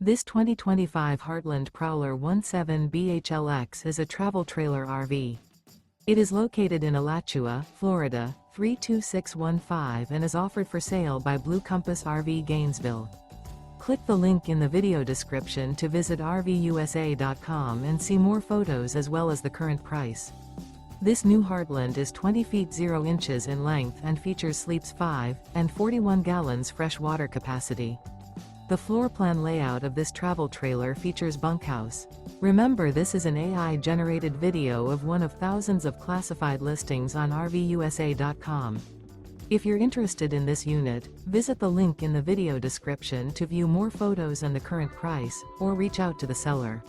This 2025 Heartland Prowler 17BHLX is a travel trailer RV. It is located in Alachua, Florida, 32615 and is offered for sale by Blue Compass RV Gainesville. Click the link in the video description to visit RVUSA.com and see more photos as well as the current price. This new Heartland is 20 feet 0 inches in length and features sleeps 5 and 41 gallons fresh water capacity. The floor plan layout of this travel trailer features bunkhouse. Remember, this is an AI-generated video of one of thousands of classified listings on RVUSA.com. If you're interested in this unit, visit the link in the video description to view more photos and the current price, or reach out to the seller.